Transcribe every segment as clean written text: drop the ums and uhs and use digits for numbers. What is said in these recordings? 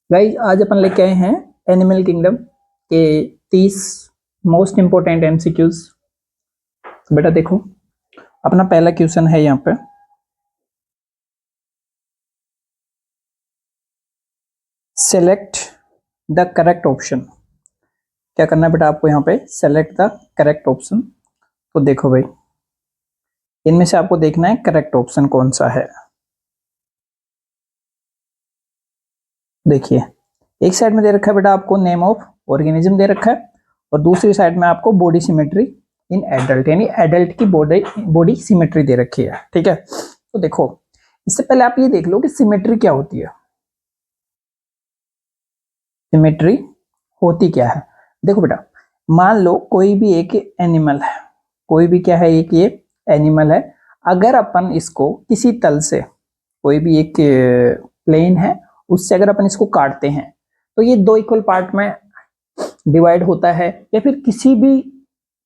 Guys आज अपन लेके आए हैं एनिमल किंगडम के 30 मोस्ट इंपोर्टेंट एमसीक्यूज। तो बेटा देखो, अपना पहला क्वेश्चन है यहाँ पे, सेलेक्ट द करेक्ट ऑप्शन। क्या करना है बेटा आपको यहाँ पे, सेलेक्ट द करेक्ट ऑप्शन। तो देखो भाई, इनमें से आपको देखना है करेक्ट ऑप्शन कौन सा है। देखिए, एक साइड में दे रखा है बेटा आपको नेम ऑफ ऑर्गेनिज्म दे रखा है, और दूसरी साइड में आपको बॉडी सिमेट्री इन एडल्ट, यानी एडल्ट की बॉडी सिमेट्री दे रखी है। ठीक है, तो देखो इससे पहले आप ये देख लो कि सिमेट्री क्या होती है। सिमेट्री होती क्या है, देखो बेटा, मान लो कोई भी एक एनिमल है, कोई भी क्या है, एक ये एनिमल है। अगर अपन इसको किसी तल से, कोई भी एक प्लेन है, उससे अगर अपन इसको काटते हैं तो ये दो इक्वल पार्ट में डिवाइड होता है, या फिर किसी भी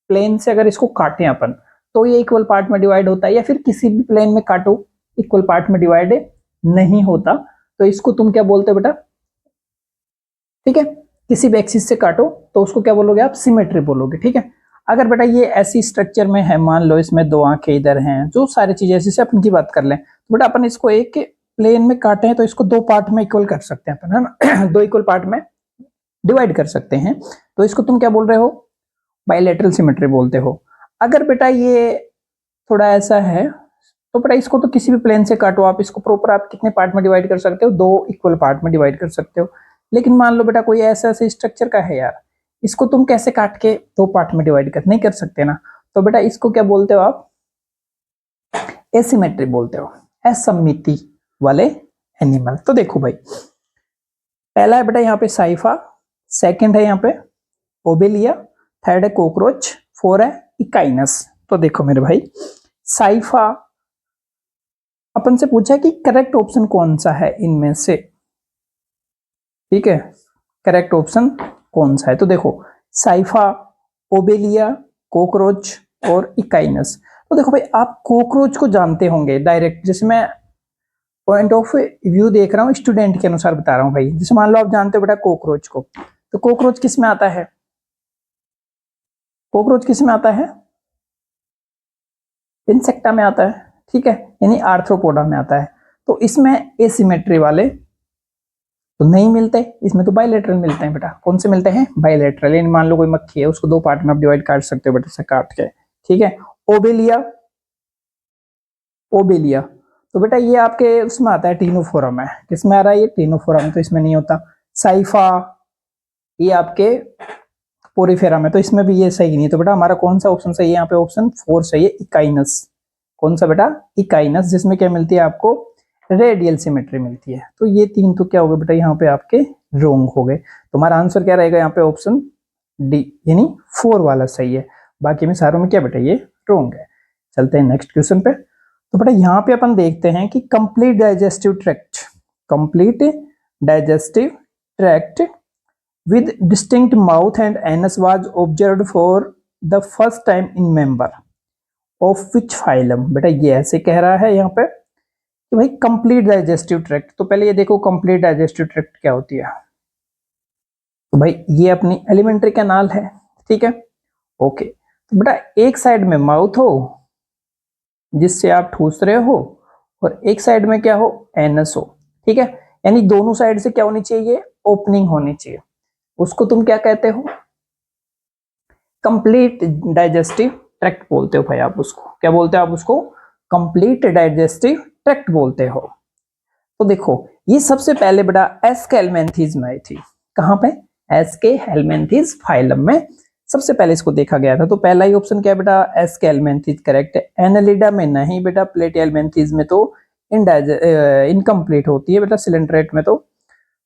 प्लेन से अगर इसको काटें अपन तो ये इक्वल पार्ट में डिवाइड होता है, या फिर किसी भी प्लेन में काटो इक्वल पार्ट में डिवाइड नहीं होता। तो इसको तुम क्या बोलते हो बेटा, ठीक है, किसी भी एक्सिस से काटो तो उसको क्या बोलोगे आप, सिमेट्री बोलोगे। ठीक है, अगर बेटा ये ऐसी स्ट्रक्चर में है, मान लो इसमें दो आंखें इधर हैं, जो सारी चीजें ऐसी से अपन की बात कर लें, तो बेटा अपन इसको एक प्लेन में काटे हैं तो इसको दो पार्ट में इक्वल कर सकते हैं अपन, है ना दो इक्वल पार्ट में डिवाइड कर सकते हैं। तो इसको तुम क्या बोल रहे हो, बाइलेटरल सिमेट्री बोलते हो। अगर बेटा ये थोड़ा ऐसा है तो बेटा इसको तो किसी भी प्लेन से काटो आप, इसको प्रॉपर आप कितने पार्ट में डिवाइड कर सकते हो, दो इक्वल पार्ट में डिवाइड कर सकते हो। लेकिन मान लो बेटा कोई ऐसा ऐसे स्ट्रक्चर का है यार, इसको तुम कैसे काट के दो पार्ट में डिवाइड कर नहीं कर सकते ना, तो बेटा इसको क्या बोलते हो आप, एसिमेट्री बोलते हो, असममिति वाले एनिमल। तो देखो भाई, पहला है बेटा यहाँ पे साइफा, सेकंड है यहाँ पे ओबेलिया, थर्ड है कॉकरोच, फोर है इकाइनस। तो देखो मेरे भाई, साइफा अपन से पूछा कि करेक्ट ऑप्शन कौन सा है इनमें से, ठीक है, करेक्ट ऑप्शन कौन सा है। तो देखो साइफा, ओबेलिया, कॉकरोच और इकाइनस। तो देखो भाई, आप कॉकरोच को जानते होंगे डायरेक्ट, जैसे मैं पॉइंट ऑफ व्यू देख रहा हूँ, स्टूडेंट के अनुसार बता रहा हूँ भाई। जैसे मान लो आप जानते हो बेटा कॉकरोच को, तो कॉकरोच किस में आता है, कॉकरोच किस में आता है, इंसेक्टा में आता है। ठीक है, यानी आर्थ्रोपोडा में आता है। तो इसमें एसिमेट्री वाले तो नहीं मिलते, इसमें तो बाइलेटरल मिलते हैं बेटा। कौन से मिलते हैं, बाइलेटरल। यानी मान लो कोई मक्खी है, उसको दो पार्ट में आप डिवाइड कर सकते हो बेटा से काट के। ठीक है, ओबेलिया, ओबेलिया तो बेटा ये आपके उसमें आता है, टीनोफोरम है। किसमें आ रहा है ये, टीनोफोरम, तो इसमें नहीं होता। साइफा ये आपके पोरीफेरा में, तो इसमें भी ये सही नहीं। तो बेटा हमारा कौन सा ऑप्शन सही है यहाँ पे, ऑप्शन 4 सही है, इकाइनस। कौन सा बेटा, इकाइनस, जिसमें क्या मिलती है आपको, रेडियल सिमेट्री मिलती है। तो ये तीन तो क्या हो गए बेटा यहाँ पे आपके रोंग हो गए। तुम्हारा आंसर क्या रहेगा यहाँ पे, ऑप्शन डी, यानी 4 वाला सही है। बाकी में सारों में क्या बेटा ये रोंग है। चलते हैं नेक्स्ट क्वेश्चन पे। तो बेटा यहाँ पे अपन देखते हैं कि complete digestive tract, complete digestive tract with distinct mouth and anus was observed for the first time in member of which phylum। बेटा ये ऐसे कह रहा है यहाँ पे कि भाई कंप्लीट डाइजेस्टिव ट्रैक्ट। तो पहले ये देखो कंप्लीट डाइजेस्टिव ट्रैक्ट क्या होती है। तो भाई ये अपनी एलिमेंट्री कैनाल है, ठीक है, ओके। तो बेटा एक साइड में माउथ हो जिससे आप ठूस रहे हो, और एक साइड में क्या हो, एनस हो। ठीक है, यानी दोनों साइड से क्या होनी चाहिए, ओपनिंग होनी चाहिए। उसको तुम क्या कहते हो, कंप्लीट डाइजेस्टिव ट्रैक्ट बोलते हो भाई। आप उसको क्या बोलते हो, आप उसको कंप्लीट डाइजेस्टिव ट्रैक्ट बोलते हो। तो देखो ये सबसे पहले बेटा एस्केलमेंथीज में आई थी। कहां पे, एस्केलमेंथीज फाइलम में सबसे पहले इसको देखा गया था। तो पहला ही ऑप्शन क्या है बेटा, एस्केलमेंथीज करेक्ट है। एनालिडा में नहीं बेटा, प्लेटियलमेंथीज में तो इनकम्प्लीट होती है बेटा। सिलेंट्रेट में तो,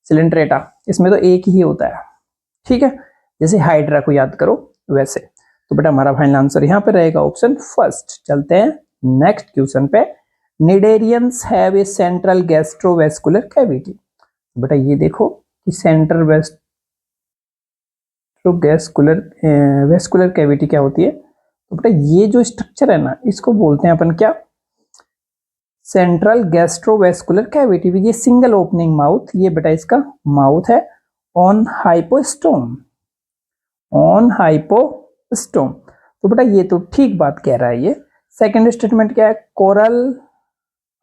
सिलेंट्रेटा इसमें तो एक ही होता है। ठीक है, जैसे हाइड्रा को याद करो वैसे। तो बेटा हमारा फाइनल आंसर यहाँ पे रहेगा ऑप्शन फर्स्ट। चलते हैं नेक्स्ट क्वेश्चन पे। Cnidarians have a central gastrovascular cavity. बेटा ये देखो कि सेंट्रल वेस्कुलर कैविटी क्या होती है। तो बेटा ये जो स्ट्रक्चर है ना, इसको बोलते हैं अपन क्या, सेंट्रल गैस्ट्रोवेस्कुलर कैविटी, ये सिंगल ओपनिंग माउथ, ये बेटा इसका माउथ है। ऑन हाइपोस्टोम, ऑन हाइपोस्टोम, तो बेटा ये तो ठीक बात कह रहा है ये। सेकंड स्टेटमेंट क्या है, coral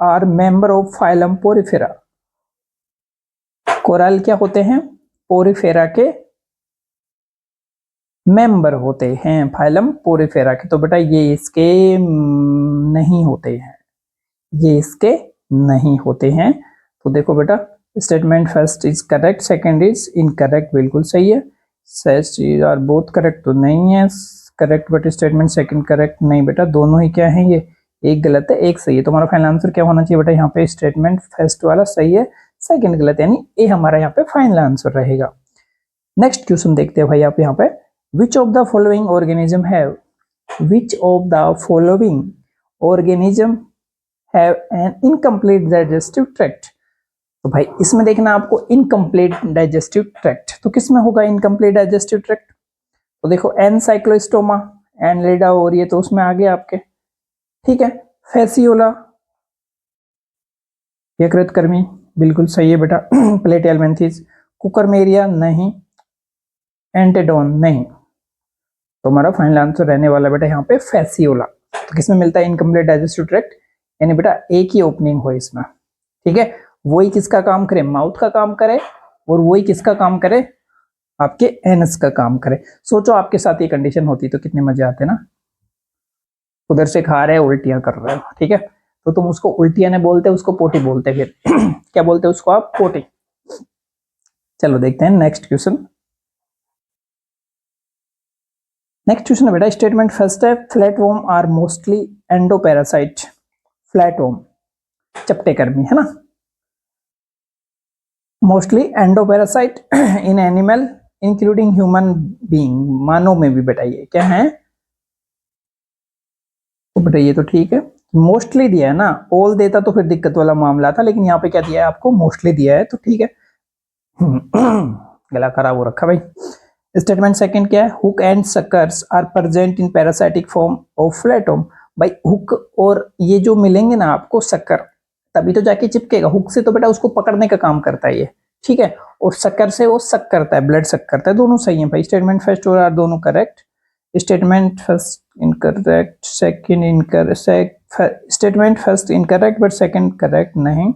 are member of phylum Porifera, coral क्या होते हैं, पोरिफेरा के मेंबर होते हैं, फाइलम पोरिफेरा के, तो बेटा ये इसके नहीं होते हैं, ये इसके नहीं होते हैं। तो देखो बेटा statement first is correct, second is incorrect, बिल्कुल सही है। सच आर बोथ करेक्ट तो नहीं है correct, but statement second correct नहीं बेटा, दोनों ही क्या है, ये एक गलत है एक सही है। तुम्हारा फाइनल आंसर क्या होना चाहिए बेटा, यहाँ पे स्टेटमेंट फर्स्ट वाला सही है, सेकंड गलत है, यानी ए हमारा यहाँ पे फाइनल आंसर रहेगा। नेक्स्ट क्वेश्चन देखते हैं भाई आप यहाँ पे, which of the following organism have, which of the following organism have an incomplete digestive tract. तो भाई इसमें देखना आपको इनकम्प्लीट डाइजेस्टिव ट्रैक्ट, तो किसमें होगा इनकम्प्लीट डाइजेस्टिव ट्रैक्ट, तो देखो एनसाइक्लोस्टोमा, एनलिडा और ये तो उसमें आ गया आपके, ठीक है। फेसियोला, यकृतकर्मी, बिल्कुल सही है बेटा। प्लेटियलमेंथिस, कुकरमेरिया नहीं, एंटेडोन नहीं, तो हमारा फाइनल आंसर रहने वाला बेटा यहाँ पे फेसियोला। तो किसमें मिलता है इनकम्प्लीट डाइजेस्टिव ट्रैक्ट, यानी बेटा एक ही ओपनिंग हो इसमें, ठीक है। वही किसका काम करे, माउथ का काम करे, और वही किसका काम करे, आपके एनस का काम करे। सोचो आपके साथ ये कंडीशन होती तो कितने मजे आते ना, उधर से खा रहे उल्टियां कर रहे हो, ठीक है, तो तुम उसको उल्टियां नहीं बोलते, उसको पोटी बोलते, फिर क्या बोलते उसको आप, पोटी। चलो देखते हैं नेक्स्ट क्वेश्चन। नेक्स्ट क्वेश्चन है बेटा, स्टेटमेंट फर्स्ट है, flatworm are mostly endoparasite, flatworm चपटे कर्मी है ना, mostly endoparasite in animal including human being, मानव में भी बेटा ये क्या है, तो बेटा ये तो ठीक है, मोस्टली दिया है ना, ऑल देता तो फिर दिक्कत वाला मामला था, लेकिन यहाँ पे क्या दिया है आपको, मोस्टली दिया है, तो ठीक है। गला खराब हो रखा भाई। स्टेटमेंट सेकंड क्या है, hook and suckers are present in parasitic form of flatworm, भाई हुक और ये जो मिलेंगे ना आपको शक्कर, तभी तो जाके चिपकेगा, हुक से तो बेटा उसको पकड़ने का काम करता है ये, ठीक है, और शक्कर से वो सक करता है, ब्लड सक करता है, दोनों सही है भाई। स्टेटमेंट फर्स्ट और दोनों correct, statement first incorrect, second incorrect, statement first incorrect but second correct नहीं,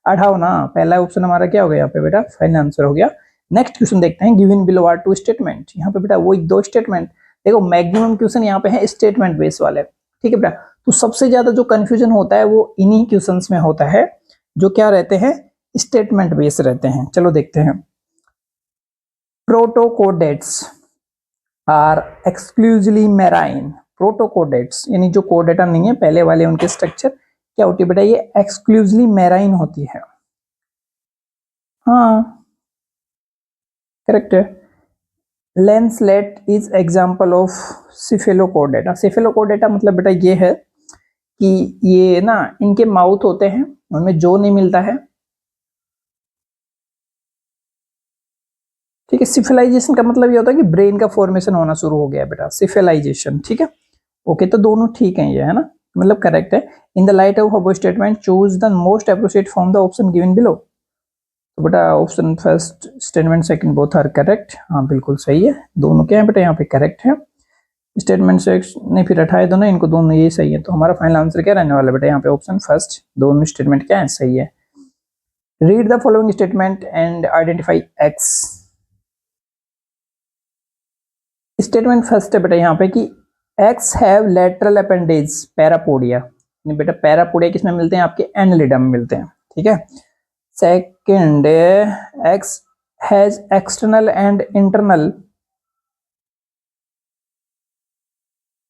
अठाओ ना, पहला ऑप्शन हमारा क्या हो गया यहाँ पे बेटा, फाइनल आंसर हो गया। नेक्स्ट क्वेश्चन देखते हैं, given below are two statement, यहाँ पे बेटा वही दो स्टेटमेंट, देखो मैक्सिमम क्वेश्चन यहाँ पे है स्टेटमेंट बेस वाले, ठीक है बेटा, तो सबसे ज्यादा जो कंफ्यूजन होता है वो इन्हीं क्वेश्चंस में होता है जो क्या रहते हैं, स्टेटमेंट बेस रहते हैं। चलो देखते हैं, प्रोटोकोडेट्स आर एक्सक्लूसिवली मैराइन, प्रोटोकोडेट्स यानी जो कोडेटा नहीं है पहले वाले, उनके स्ट्रक्चर क्या होती है बेटा, ये एक्सक्लूसिवली मैराइन होती है, हाँ करेक्ट है। Lancelet is example of Cephalochordata, Cephalochordata मतलब बेटा ये है कि ये ना इनके माउथ होते हैं, उनमें जो नहीं मिलता है, ठीक है। सिफिलाइजेशन का मतलब ये होता है कि ब्रेन का फॉर्मेशन होना शुरू हो गया बेटा, सिफिलाइजेशन, ठीक है, ओके, तो दोनों ठीक है ये, है ना, मतलब करेक्ट है। In the light of above statement choose the most appropriate from the option given below, तो बेटा option first statement second both are correct, हाँ बिल्कुल सही है, दोनों क्या है बेटा यहाँ पे करेक्ट है। स्टेटमेंट सिक्स नहीं, फिर हटाए दो ना इनको, दोनों ये सही है, तो हमारा फाइनल आंसर क्या रहने वाला बेटा यहाँ पे, ऑप्शन फर्स्ट, दोनों स्टेटमेंट क्या है सही है। Read the following statement and identify x, statement first है बेटा यहाँ पे कि x have lateral appendage parapodia, बेटा पैरापोडिया किसमें मिलते हैं, आपके एनलिडा में मिलते हैं, ठीक है। Second, x has external and internal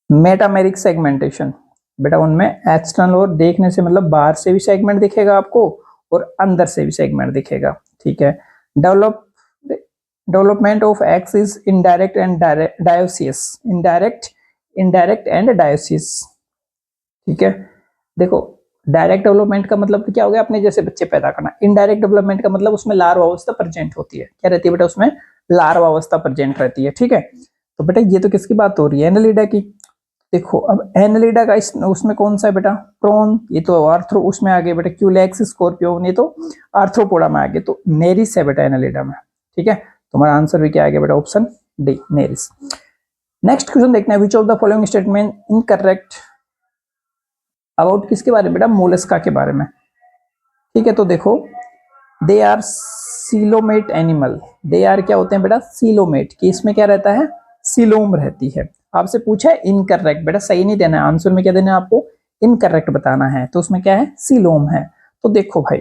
metameric segmentation, बेटा उनमें एक्सटर्नल और देखने से मतलब बाहर से भी सेगमेंट दिखेगा आपको और अंदर से भी सेगमेंट दिखेगा, ठीक है। Development of x is indirect and dioecious, indirect and dioecious, ठीक है। देखो डायरेक्ट डेवलपमेंट का मतलब क्या हो गया, अपने जैसे बच्चे पैदा करना, इनडायरेक्ट डेवलपमेंट का मतलब उसमें लार्वा अवस्था प्रेजेंट होती है, क्या रहती है बेटा, उसमें लार्वा अवस्था प्रेजेंट रहती है, ठीक है। तो बेटा ये तो किसकी बात हो रही है, एनालिडा की, देखो अब एनालिडा का उसमें कौन सा है बेटा, प्रॉन, ये तो आर्थ्रो उसमें आ गए बेटा, क्यूलेक्स स्कॉर्पियो, ये तो आर्थ्रोपोडा में आ गए, तो नेरिस है बेटा एनालिडा में। ठीक है, तुम्हारा आंसर भी क्या आ गया बेटा, option D Nereis. Next question देखना है, which of the following statement incorrect about किसके बारे में बेटा, मोलस्का के बारे में। ठीक है, तो देखो they are coelomate animal, they are क्या होते हैं बेटा, सीलोमेट, कि इसमें क्या रहता है, सीलोम रहती है। आपसे पूछा है इनकरेक्ट, बेटा सही नहीं देना है, आंसर में क्या देना है आपको, इनकरेक्ट बताना है, तो उसमें क्या है, सीलोम है। तो देखो भाई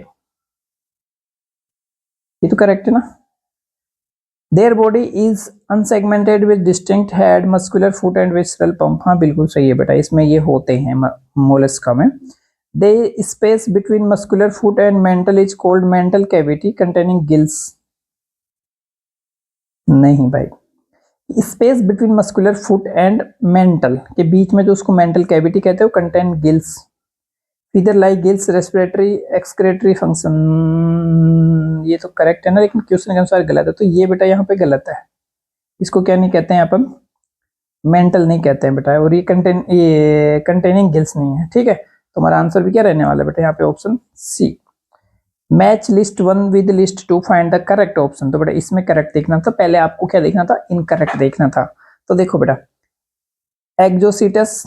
ये तो करेक्ट है ना, their body is unsegmented with distinct head, muscular foot and visceral pump, हाँ बिल्कुल सही है बेटा, इसमें ये होते हैं मोलस्का में। The space between muscular foot and mantle is called mantle cavity containing gills। नहीं भाई, space between muscular foot and mental के बीच में जो उसको मेंटल कैविटी कहते हैं, कंटेन गिल्स, इधर like gills respiratory excretory function, ये तो करेक्ट है ना, लेकिन क्वेश्चन के अनुसार गलत है, तो ये बेटा यहाँ पे गलत है, इसको क्या नहीं कहते हैं अपन, मेंटल नहीं कहते हैं बेटा, और ये कंटेनिंग गिल्स नहीं है। ठीक है, तुम्हारा आंसर भी क्या रहने वाला है बेटा यहाँ पे, option C. Match list 1 with list 2 find the correct option, तो बेटा इसमें करेक्ट देखना था, पहले आपको क्या देखना था, इनकरेक्ट देखना था। तो देखो बेटा एक्जोसीटस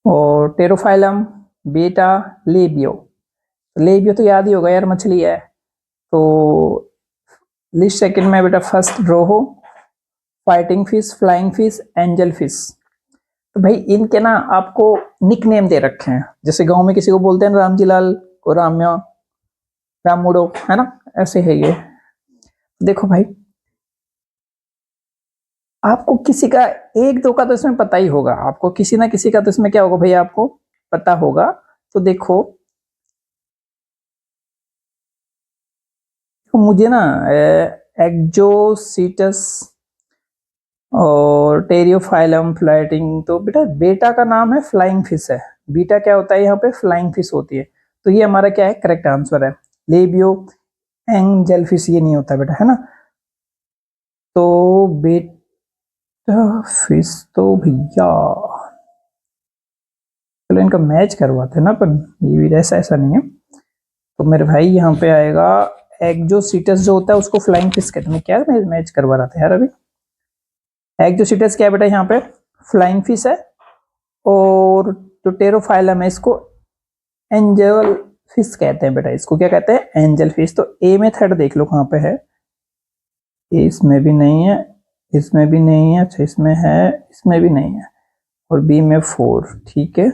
और टेरोफाइलम, बीटा, लेबियो, लेबियो तो याद ही होगा यार, मछली है। तो लिस्ट सेकंड में बेटा first rohu, fighting fish, flying fish, angel fish. तो भाई इनके ना आपको निक नेम दे रखे हैं, जैसे गांव में किसी को बोलते हैं रामजी लाल को राम्या, रामुडो, है ना, ऐसे है ये। देखो भाई आपको किसी का एक दो का तो इसमें पता ही होगा, आपको किसी ना किसी का तो इसमें क्या होगा भाई, आपको पता होगा। तो देखो तो मुझे ना एक्जोसीटस और टेरियोफाइलम फ्लाइटिंग, तो बेटा बेटा का नाम है फ्लाइंग फिश है, बीटा क्या होता है यहाँ पे, फ्लाइंग फिश होती है, तो ये हमारा क्या है, करेक्ट आंसर है। लेबियो एंजल फिश ये नहीं होता बेटा, है ना, तो बेटा फिश तो भैया चलो इनका मैच करवाते हैं ना अपन, ये भी ऐसा ऐसा नहीं है। तो मेरे भाई यहाँ पे आएगा एक्जोसीटस जो होता है उसको फ्लाइंग फिश कहते हैं, क्या मैं मैच करवा रहा था यार अभी। एक्जोसीटस क्या है बेटा यहाँ पे, फ्लाइंग फिश है, और जो टेरोफाइलम है इसको एंजल फिश कहते हैं बेटा, इसको क्या कहते हैं, एंजल फिश। तो ए में थर्ड देख लो कहाँ पे है, इसमें भी नहीं है, इसमें भी नहीं है, अच्छा इसमें है, इसमें भी नहीं है, और बी में 4, ठीक है,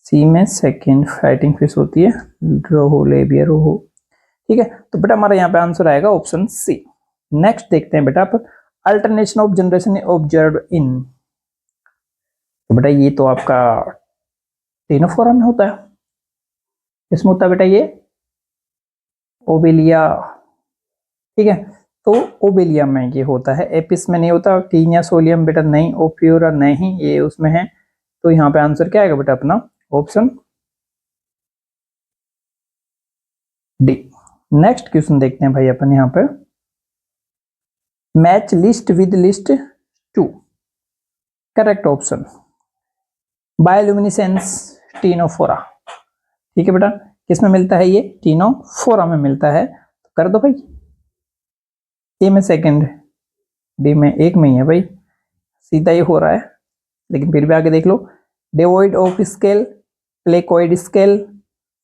सी में सेकंड फाइटिंग फिश होती है, रोहू, लेबिया रोहू। ठीक है, तो बेटा हमारा यहाँ पे आंसर आएगा ऑप्शन सी। नेक्स्ट देखते हैं बेटा आप, alternation of generation observe in, तो बेटा ये तो आपका टेनोफोरा में होता है, इसमें होता है बेटा ये ओबेलिया। ठीक है, तो ओबेलिया में ये होता है, एपिस में नहीं होता, टीनिया सोलियम बेटा नहीं, ओप्यूरा नहीं, ये उसमें है। तो यहाँ पे आंसर क्या आएगा बेटा अपना, ऑप्शन डी। नेक्स्ट क्वेश्चन देखते हैं भाई अपन यहाँ पे, match list with list 2, correct option bioluminescence Ctenophora. ठीक है बेटा, किसमें मिलता है ये, टीनोफोरा में मिलता है, तो कर दो भाई, ए में सेकंड, डी में एक में ही है भाई, सीधा ही हो रहा है, लेकिन फिर भी आगे देख लो, devoid of scale, placoid scale,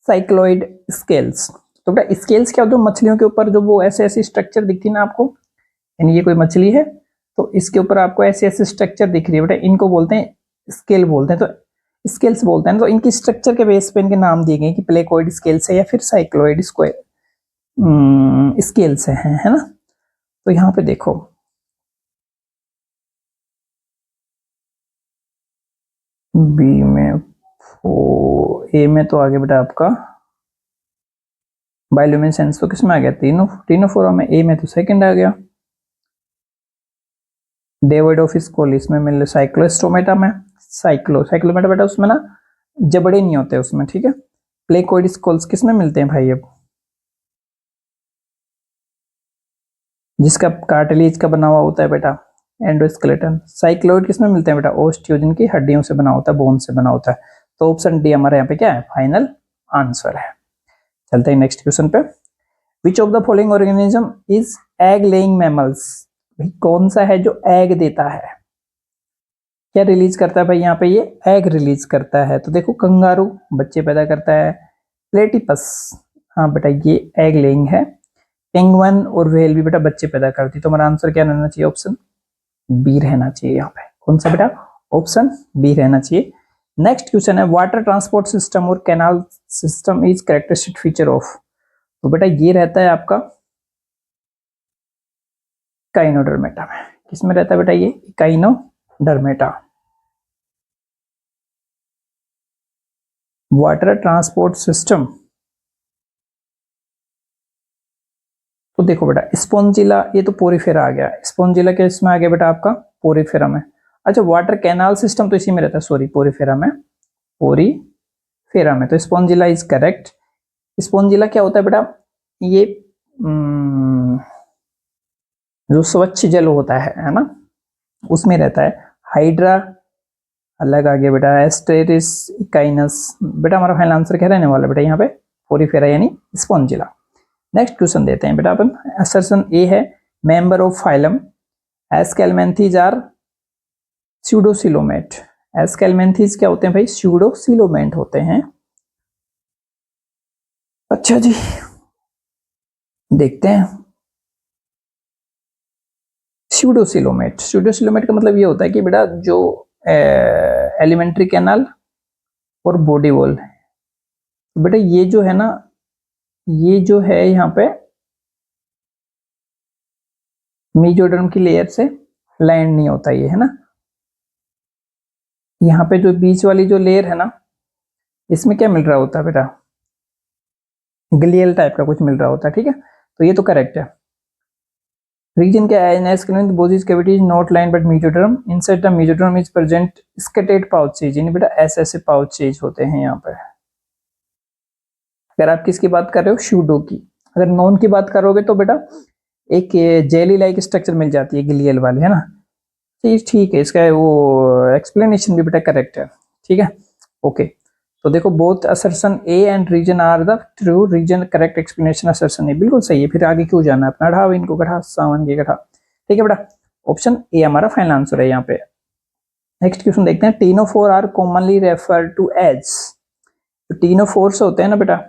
cycloid scales. तो बेटा स्केल्स क्या होते हैं, मछलियों के ऊपर जो वो ऐसे ऐसी स्ट्रक्चर दिखती है ना आपको, यानी ये कोई मछली है तो इसके ऊपर आपको ऐसे ऐसे स्ट्रक्चर दिख रही है बेटा, इनको बोलते हैं स्केल बोलते हैं, तो स्केल्स बोलते हैं। तो इनकी स्ट्रक्चर के बेस पे इनके नाम दिए गए कि प्लेकोइड स्केल्स है या फिर साइक्लोइड स्केल्स है ना। तो यहाँ पे देखो बी में 4, ए में तो आगे बेटा आपका बायोल्यूमिनेसेंस, तो किसमें आ गया, तीनों फोरा में, ए में तो सेकंड आ गया, डेविड ऑफ स्कोल इसमें मिल, साइक्लोस्टोमेटा में, साइक्लोमेटा बेटा उसमें ना जबड़े नहीं होते उसमें, ठीक है। प्लेकोइड स्कोल्स किसमें मिलते हैं भाई, अब जिसका कार्टिलेज का बना हुआ होता है बेटा, एंडोस्केलेटन। साइक्लोइड किसमें मिलते हैं बेटा? ओस्टियोजन की हड्डियों से बना होता है, बोन से बना होता है। तो ऑप्शन डी हमारे यहाँ पे क्या है? फाइनल आंसर है। चलते हैं नेक्स्ट क्वेश्चन पे। Which of the following organism is egg laying mammals? भाई कौन सा है जो एग देता है? क्या रिलीज करता है भाई यहाँ पे? ये एग रिलीज करता है। तो देखो कंगारू बच्चे पैदा करता है, प्लेटिपस, हाँ बेटा ये एग लेइंग है, पेंगुइन और व्हेल भी बेटा बच्चे पैदा करती है। तो हमारा आंसर क्या रहना चाहिए? ऑप्शन बी रहना चाहिए यहाँ पे। कौन सा बेटा? ऑप्शन बी रहना चाहिए। नेक्स्ट क्वेश्चन है, वाटर ट्रांसपोर्ट सिस्टम और canal system is characteristic feature of? तो बेटा ये रहता है आपका काइनोडर्मेटा में। किसमें रहता है बेटा? ये काइनोडर्मेटा। वाटर ट्रांसपोर्ट सिस्टम, तो देखो बेटा स्पोंजिला, ये तो पोरीफेरा आ गया। स्पोंजिला के इसमें आ गया बेटा आपका पोरीफेरा में। अच्छा वाटर कैनाल सिस्टम तो इसी में रहता है, सॉरी पोरीफेरा में, पोरीफेरा में। तो स्पोंजिला इज करेक्ट। स्पोंजिला क्या होता है बेटा? ये जो स्वच्छ जल होता है ना, उसमें रहता है। हाइड्रा अलग आ गया बेटा, एस्टेरिस इकाइनस। बेटा हमारा फाइनल आंसर क्या रहने वाला बेटा यहाँ पे? पोरीफेरा यानी स्पोंजिला। नेक्स्ट क्वेश्चन देते हैं बेटा अपन। असर्शन ए है, member of phylum Aschelminthes are pseudocoelomate. Aschelminthes क्या होते हैं भाई? स्यूडोसिलोमेट होते हैं। अच्छा जी देखते हैं। स्यूडोसिलोमेट, स्यूडोसिलोमेट का मतलब ये होता है कि बेटा जो एलिमेंट्री कैनाल और बॉडी वॉल, तो बेटा ये जो है ना, ये जो है यहाँ पे मेसोडर्म की लेयर से लैंड नहीं होता ये, है ना। यहाँ पे जो बीच वाली जो लेयर है ना, इसमें क्या मिल रहा होता है बेटा? ग्लियल टाइप का कुछ मिल रहा होता है, ठीक है। तो ये तो करेक्ट है। रीजन क्या है? Body's cavity is not line but mesoderm, inside the mesoderm is present scattered pouches, यानी बेटा ऐसे पाउचेज होते हैं यहाँ पे। अगर आप किसकी बात कर रहे हो? शूडो की। अगर नॉन की बात करोगे तो बेटा एक जेली लाइक स्ट्रक्चर मिल जाती है ग्लियल वाली, है ना। ठीक है, इसका वो एक्सप्लेनेशन भी बेटा करेक्ट है, ठीक है। ओके तो देखो both assertion A and reason are the true reason, correct explanation assertion A बिल्कुल सही है। फिर आगे क्यों जाना है अपना? ढाव इनको गढ़ा सावन के गढ़ा, ठीक है बेटा। ऑप्शन ए हमारा फाइनल आंसर है यहाँ पे। नेक्स्ट क्वेश्चन देखते हैं। Ctenophore are commonly refer to as? तो टीनोफोर्स होते हैं ना बेटा,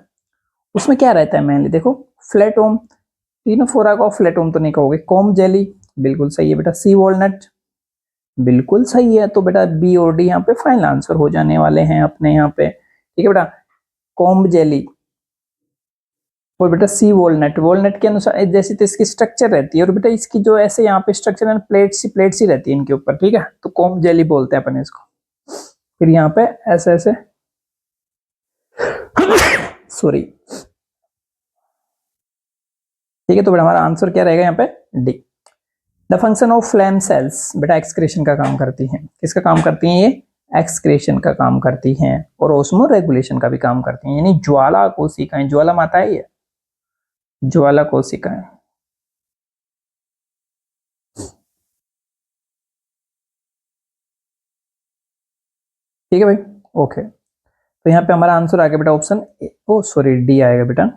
उसमें क्या रहता है मेनली? देखो फ्लैटोम, टीनोफोरा को फ्लैटोम तो नहीं कहोगे। कॉम जेली बिल्कुल सही है बेटा। सी वॉलनट बिल्कुल सही है। तो बेटा बी और डी यहाँ पे फाइनल आंसर हो जाने वाले हैं अपने यहाँ पे, ठीक है बेटा। कॉम्ब जेली और बेटा सी वॉलनट, वॉलनट के अनुसार जैसी तो इसकी स्ट्रक्चर रहती है, और बेटा इसकी जो ऐसे यहाँ पे स्ट्रक्चर है प्लेट सी रहती है इनके ऊपर, ठीक है। तो कॉम्ब जेली बोलते हैं अपन इसको। फिर यहाँ पे ऐसे ऐसे सॉरी, ठीक है। तो बेटा हमारा आंसर क्या रहेगा यहाँ पे? D. The function of flame cells, बेटा एक्सक्रीशन का काम करती हैं। किसका काम करती हैं ये? एक्सक्रीशन का काम करती हैं, और ओस्मो रेगुलेशन का भी काम करती हैं, यानी ज्वाला कोशिकाएं। ज्वाला माता है ये, ज्वाला कोशिकाएं। ठीक है भाई, ओके। तो यहाँ पे हमारा आंसर आ गया बेटा ऑप्शन ओ सॉरी डी आएगा बेटा।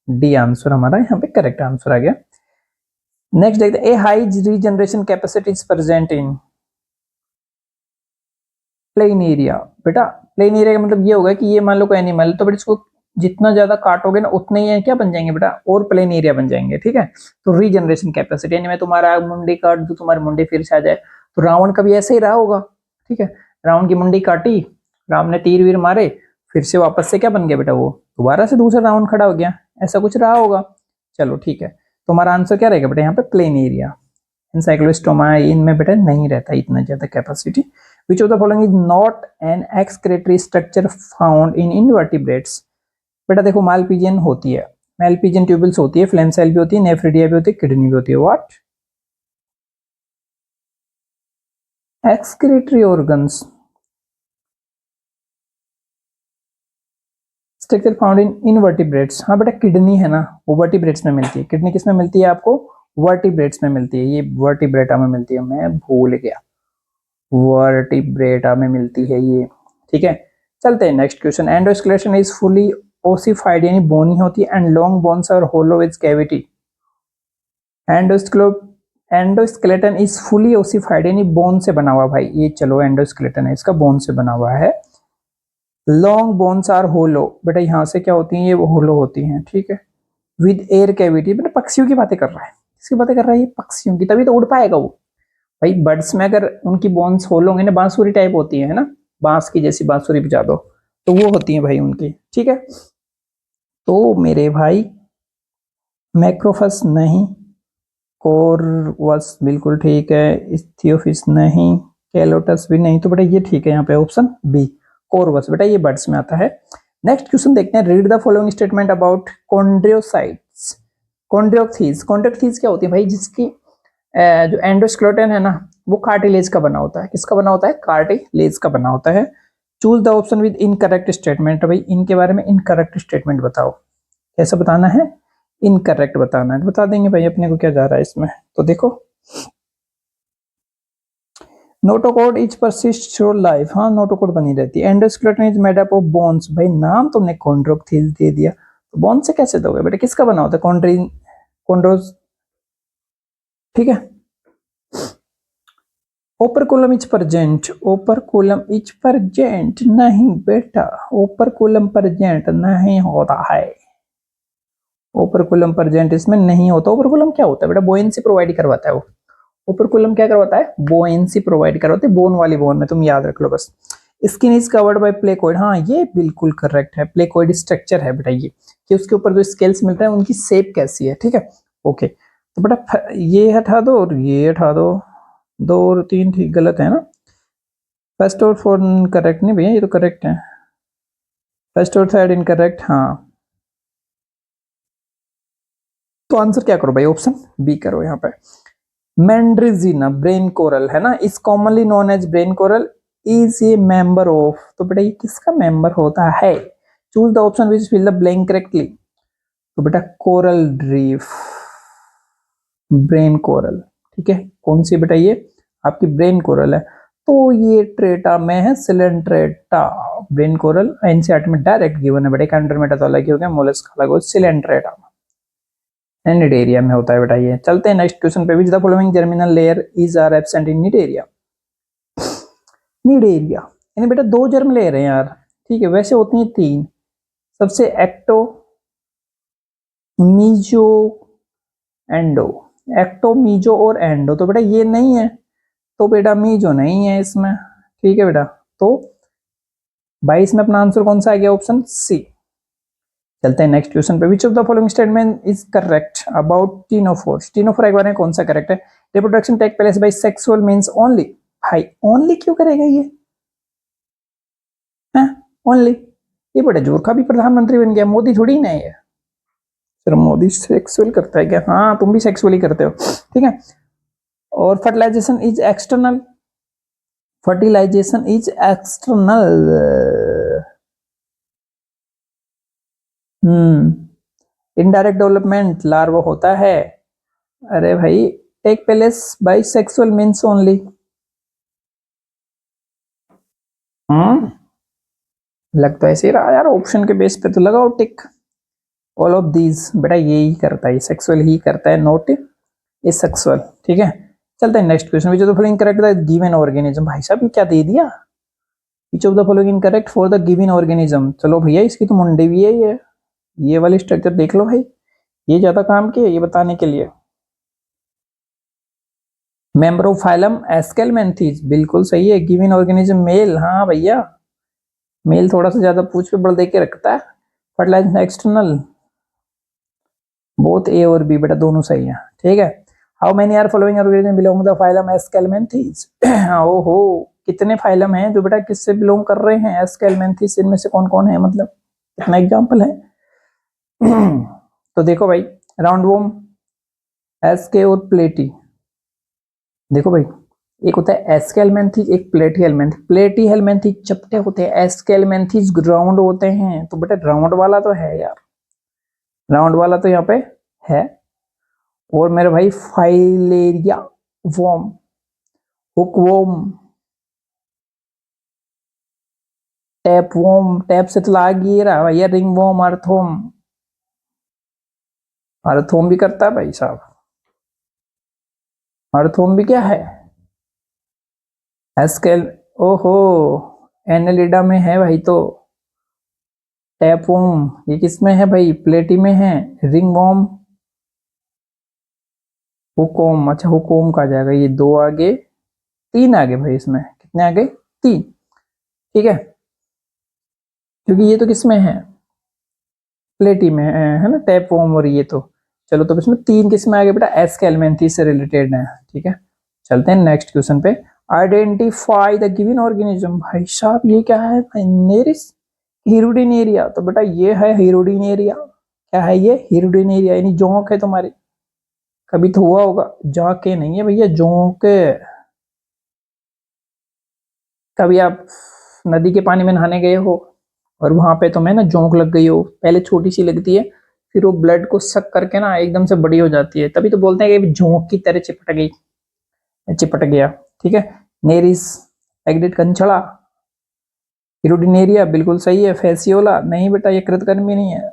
डी आंसर हमारा यहाँ पे करेक्ट आंसर आ गया। नेक्स्ट देखते हैं। A high regeneration capacity is present in planaria. बेटा प्लेन एरिया का मतलब ये होगा कि ये मान लो कोई एनिमल, तो बेटा इसको जितना ज्यादा काटोगे ना उतने ही क्या बन जाएंगे बेटा? और प्लेन एरिया बन जाएंगे, ठीक है। तो रीजनरेशन कैपेसिटी, यानी मैं तुम्हारा मुंडी काट दूं, तुम्हारी मुंडी फिर से आ जाए। तो रावण का भी ऐसे ही रहा होगा, ठीक है। रावण की मुंडी काटी, राम ने तीर वीर मारे, फिर से वापस से क्या बन गया बेटा? वो दोबारा से दूसरा रावण खड़ा हो गया, ऐसा कुछ रहा होगा। चलो ठीक है, तो हमारा आंसर क्या रहेगा बेटा यहाँ पे? Plain area. एनसाइक्लोस्टोमा इनमें बेटा नहीं रहता इतना ज्यादा capacity. Which of the following is not an excretory structure found in invertebrates? बेटा देखो मालपीजियन होती है, मालपीजियन ट्यूबल्स होती है, फ्लेम सेल भी होती है, नेफ्रिडिया भी होती है, किडनी भी होती है। What? Excretory organs structure found in invertebrates. हाँ बेटा किडनी है ना, वो वर्टिब्रेट्स में मिलती है। किडनी किस में मिलती है आपको? वर्टिब्रेट्स में मिलती है, ये वर्टिब्रेटा में मिलती है, मैं भूल गया, वर्टिब्रेटा में मिलती है ये, ठीक है। चलते हैं next question. Endoskeleton is fully ossified यानी बोनी होती है, and long bones are hollow with cavity. Endoskeleton is fully ossified यानी बोन से बना हुआ भाई, ये चलो एंडोस्केलेटन है इसका, बोन से बना हुआ है। लॉन्ग बोन्स आर होलो, बेटा यहाँ से क्या होती है, ये होलो होती हैं, ठीक है, विद एयर कैविटी। बेटा पक्षियों की बातें कर रहा है, किसकी बातें कर रहा है, ये पक्षियों की, तभी तो उड़ पाएगा वो भाई। बर्ड्स में अगर उनकी बोन्स होलो होंगे ना, बांसुरी टाइप होती है ना, बांस की जैसी बांसुरी बजा दो तो वो होती है भाई उनकी, ठीक है। तो मेरे भाई मैक्रोफस नहीं, कोरवस बिल्कुल ठीक है, इस्थियोफिस नहीं, कैलोटस भी नहीं, तो बेटा ये ठीक है यहाँ पे ऑप्शन बी कोरवस, बेटा ये बर्ड्स में आता है। नेक्स्ट क्वेश्चन देखते हैं। Read the following statement about chondriocytes. Chondrichthyes, chondrichthyes क्या होती है भाई, जिसकी जो एंडोस्केलेटन है ना वो कार्टिलेज का बना होता है, किसका बना होता है, कार्टिलेज का बना होता है। Choose the option with incorrect statement, भाई इनके बारे में इनकरेक्ट स्टेटमेंट बताओ, कैसा बताना है, इनकरेक्ट बताना है, बता देंगे भाई, अपने को क्या जा रहा है इसमें। तो देखो, notochord is persist through life, हाँ नोटोकॉर्ड बनी रहती है। Endoskeleton is made up of bones, भाई नाम तुमने कॉन्ड्रोक्थीज दे दिया, तो बोन से कैसे दोगे बेटा, किसका बना होता है, कॉन्ड्रोज, ठीक है। Operculum is present, operculum is present नहीं बेटा, ओपरकुलम प्रेजेंट नहीं होता है, ओपरकुलम प्रेजेंट इसमें नहीं होता। ओपरकुलम क्या होता है बेटा, बोयेंसी प्रोवाइड करवाता है वो, ओपरकुलम क्या करवाता है, बोयेंसी प्रोवाइड करवाते हैं, बोन वाली बोन में, तुम याद रख लो बस। Skin is covered by placoid, हाँ ये बिल्कुल करेक्ट है, प्लेकोइड स्ट्रक्चर है बेटा ये, कि उसके ऊपर जो स्केल्स मिलता है उनकी शेप कैसी है, ठीक है, ओके। तो बेटा ये हटा दो और ये हटा दो, 2 और 3 ठीक गलत है ना, फर्स्ट और फोर्थ करेक्ट नहीं भैया, ये तो करेक्ट है, फर्स्ट और थर्ड इनकरेक्ट, हाँ। तो आंसर क्या करो भाई, ऑप्शन बी करो यहाँ पे। मैंड्रिजीना ब्रेन कोरल है ना, is commonly known as brain coral, is a member of, तो बेटा ये किसका मेंबर होता है, choose the option which fill the blank correctly. तो बेटा कोरल रीफ, ब्रेन कोरल, ठीक है, कौन सी बेटा ये आपकी ब्रेन कोरल है, तो ये ट्रेटा में है, सिलेंट्रेटा ब्रेन कोरल, एनसीईआरटी में डायरेक्ट गिवन है बेटा, कैंडरमेटा तो अलग ही हो गया, मोलस्क अलग हो, सिलेंट्रेटा निडेरिया में होता है बेटा ये। चलते हैं नेक्स्ट क्वेश्चन पे। Which the following germinal layer is are absent in Cnidaria, Cnidaria यानी बेटा 2 जर्म लेयर हैं यार, ठीक है, वैसे होती हैं 3, सबसे ecto, meso, endo, ecto meso और एंडो, तो बेटा ये नहीं है, तो बेटा मीजो नहीं है इसमें, ठीक है बेटा, तो 22 में अपना आंसर कौन सा आ गया, ऑप्शन सी। चलते हैं नेक्स्ट क्वेश्चन पे। Which of the following statement is correct about ctenophores, ctenophore एक बार में कौन सा करेक्ट है, reproduction take place by sexual means only, भाई ओनली क्यों करेगा ये, है ओनली, ये बड़े जोर का भी प्रधानमंत्री बन गया, मोदी थोड़ी ना है, सर मोदी सेक्सुअल करता है क्या, हाँ तुम भी सेक्सुअली करते हो, ठीक है। और fertilization is external, fertilization is external, indirect development larva होता है, अरे भाई take place by sexual means only, लग तो ऐसे ही रहा यार, ऑप्शन के बेस पे तो लगाओ टिक, ऑल ऑफ दीज, बेटा ये ही करता है, सेक्सुअल ही करता है, नॉट ए सेक्सुअल, ठीक है। चलते हैं next question. Which of the following correct the given organism, भाई साहब ये क्या दे दिया, विच of the following incorrect for the given organism, चलो भैया इसकी तो मुंडे भी है ये वाली स्ट्रक्चर देख लो भाई, ये ज्यादा काम की है ये बताने के लिए। मेंबर ऑफ फाइलम एस्केलमेंथीज, बिल्कुल सही है, गिवन ऑर्गेनिज्म मेल, हाँ भैया मेल थोड़ा सा ज्यादा पूछ पे बल दे के रखता है। फर्टिलाइजेशन एक्सटर्नल, बोथ ए और बी बेटा दोनों सही है, ठीक है। How many are following organism belong the phylum Aschelminthes, ओहो कितने फाइलम हैं जो बेटा किससे बिलोंग कर रहे हैं, एस्केलमेंथीज, इनमें से कौन कौन है, मतलब कितना एग्जांपल है। तो देखो भाई, राउंडवॉर्म, एसके और प्लेटी, देखो भाई एक होता है एस्केलमेंथीज, एक प्लेटी हेलमेंथी, प्लेटी हेलमेंथी चपटे होते हैं, एस्केलमेंथीज राउंड होते हैं, तो बेटा राउंड वाला तो है यार, राउंड वाला तो यहाँ पे है। और मेरे भाई filaria worm, hook worm, tape worm, tape से तो लाग ही रहा भैया, रिंग वॉर्म, अर्थवॉर्म, अर्थवॉर्म भी करता है भाई साहब, अर्थवॉर्म भी क्या है, एस्केल, ओहो, एनेलिडा में है भाई, तो टैपवॉर्म ये किस में है भाई, प्लेटी में है, रिंग वॉर्म, हुकोम, अच्छा हुकोम का आ जाएगा, ये दो आगे, तीन आगे भाई, इसमें कितने आगे, तीन, ठीक है, क्योंकि ये तो किसमें है, प्लेटी में है ना, टैप वॉर्म, और ये तो, चलो तो इसमें तीन किसमें आ गए बेटा, एस्केलमेंथी से रिलेटेड है, ठीक है। चलते हैं नेक्स्ट क्वेश्चन पे। आइडेंटिफाई द गिवन ऑर्गेनिज्म, भाई साहब ये क्या है, नेरिस हीरोडिनेरिया, तो बेटा ये है हीरोडिनेरिया, क्या है ये, हीरोडिनेरिया, यानी जोंक है तुम्हारी, कभी तो हुआ होगा, जाके नहीं है भैया, जोंक, कभी आप नदी के पानी में नहाने गए हो और वहां पे तुम्हें ना जोंक लग गई हो, पहले छोटी सी लगती है, फिर वो ब्लड को सक करके ना एकदम से बड़ी हो जाती है, तभी तो बोलते हैं कि जोंक की तरह चिपट गई, चिपट गया, ठीक है। नेरिस एग्रेट कंछड़ा, हीरोडिनेरिया बिल्कुल सही है, फेसियोला नहीं बेटा, ये कृतकर्मी नहीं है,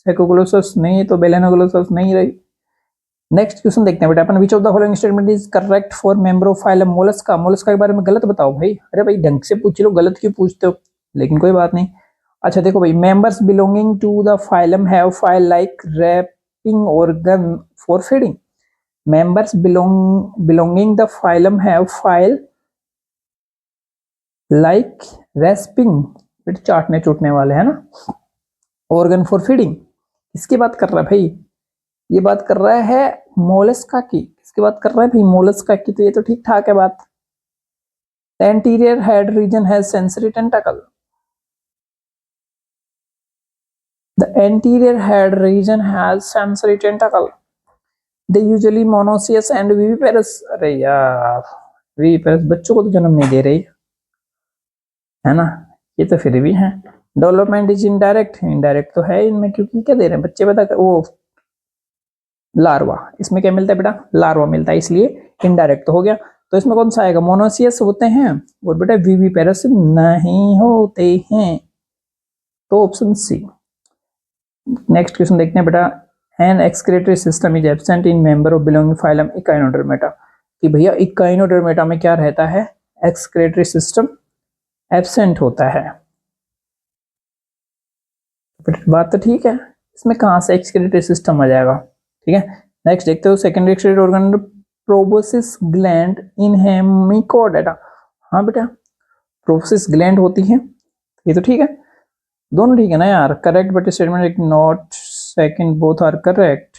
सेकोग्लोसस नहीं, तो बेलेनोग्लोसस नहीं रही। नेक्स्ट क्वेश्चन देखते हैं बेटा अपन, which of the following statement is correct for member of phylum mollusca, mollusca के बारे में गलत बताओ भाई, अरे भाई ढंग से पूछ लो, गलत क्यों पूछते हो, लेकिन कोई बात नहीं। अच्छा देखो भाई, members belonging to the phylum have file like rasping organ for feeding, members belonging the phylum have file like rasping, चाटने चूटने वाले है ना, ऑर्गन फॉर फीडिंग, इसकी बात कर रहा है भाई, ये बात कर रहा है मोलस्का की, किसकी बात कर रहा है भाई, मोलस्का की, तो ये तो ठीक ठाक है बात। Anterior head region has sensory टेंटाकल, the anterior head region has sensory टेंटाकल, they usually monoecious and viviparous, अरे यार विविपेरस बच्चों को तो जन्म नहीं दे रही है ना, ये तो फिर भी है। डेवलपमेंट इज इनडायरेक्ट, इनडायरेक्ट तो है इनमें, क्योंकि क्या दे रहे हैं बच्चे, बता वो लार्वा, इसमें क्या मिलता है बेटा, लार्वा मिलता है, इसलिए इनडायरेक्ट तो हो गया, तो इसमें कौन सा आएगा, मोनोसियस होते हैं, और बेटा विविपेरस नहीं होते हैं, तो ऑप्शन सी। नेक्स्ट क्वेश्चन देखते हैं बेटा, an excretory system is absent in member of belonging phylum Echinodermata, कि भैया इकाइनोडर्मेटा में क्या रहता है, एक्सक्रीटरी सिस्टम एब्सेंट होता है, बात तो ठीक है, इसमें कहां से एक्सक्रीटरी सिस्टम आ जाएगा, ठीक है। नेक्स्ट देखते हो, secondary excretory organ proboscis gland in hemichordata, हाँ बेटा प्रोबोसिस ग्लैंड होती है, ये तो ठीक है, दोनों ठीक है ना यार, correct but statement not second both are correct,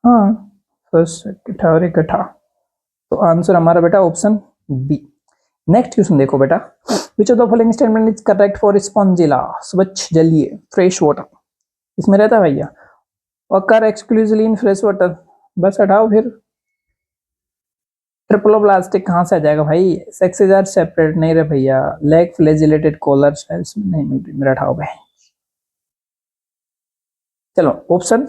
हाँ फर्स्ट इकट्ठा और इकट्ठा, तो आंसर हमारा बेटा ऑप्शन बी। नेक्स्ट क्वेश्चन देखो बेटा, विच of the following statement is correct for Spongilla, स्वच्छ जलीय फ्रेश वाटर, इसमें रहता है भैया, occur exclusively in fresh water, बस हटाओ फिर, ट्रिप्लोब्लास्टिक कहां से आ जाएगा भाई, सेक्सेस आर सेपरेट नहीं रहे भैया, लेग फ्लैजिलेटेड कॉलर इसमें नहीं मिल रही, मेरा हटाओ भाई, चलो ऑप्शन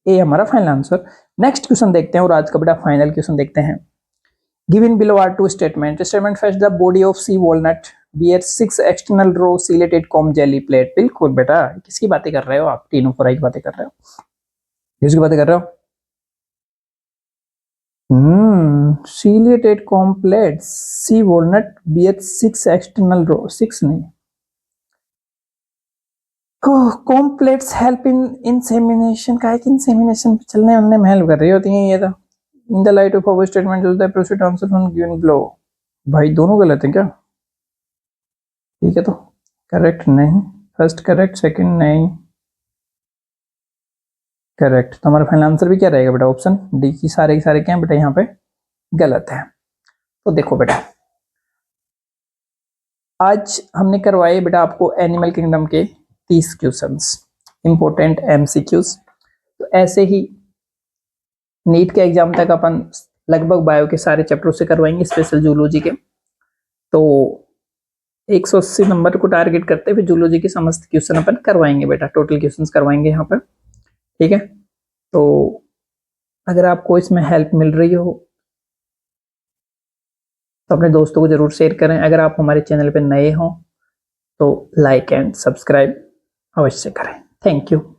ए हमारा फाइनल आंसर। नेक्स्ट क्वेश्चन देखते हैं, और आज का बेटा फाइनल क्वेश्चन देखते हैं, given below are two statement, statement fetch the body of sea walnut bear 6 external row ciliated comb jelly plate, बिल्कुल बेटा, किसकी बातें कर रहे हो आप, तीनों फ्राई की बातें कर रहे हो, किसकी बातें कर रहे हो, ciliated complex sea walnut BH 6 external row, 6 नहीं, कॉम्प्लेट्स हेल्प इन इंसेमिनेशन, का है कि इंसेमिनेशन चलने वलने में हेल्प कर रही होती है ये तो, इन the light of our statement the proceed answer from given below, भाई दोनों गलत है क्या, ठीक है, तो करेक्ट नहीं, फर्स्ट करेक्ट, सेकंड नहीं करेक्ट, तो हमारा फाइनल आंसर भी क्या रहेगा बेटा, ऑप्शन डी की सारे के सारे क्या है बेटा, यहाँ पे गलत है। तो देखो बेटा, आज हमने करवाए बेटा आपको एनिमल किंगडम के 30 क्वेश्चंस, इंपोर्टेंट MCQs, तो ऐसे ही नीट के एग्जाम तक अपन लगभग बायो के सारे चैप्टरों से करवाएंगे, स्पेशल जूलॉजी के, तो 180 नंबर को टारगेट करते हुए जूलॉजी के समस्त क्वेश्चन अपन करवाएंगे बेटा, टोटल क्वेश्चंस करवाएंगे यहाँ पर, ठीक है। तो अगर आपको इसमें हेल्प मिल रही हो तो अपने दोस्तों को जरूर शेयर करें। अगर आप हमारे चैनल पर नए हों तो लाइक एंड सब्सक्राइब अवश्य करें। Thank you.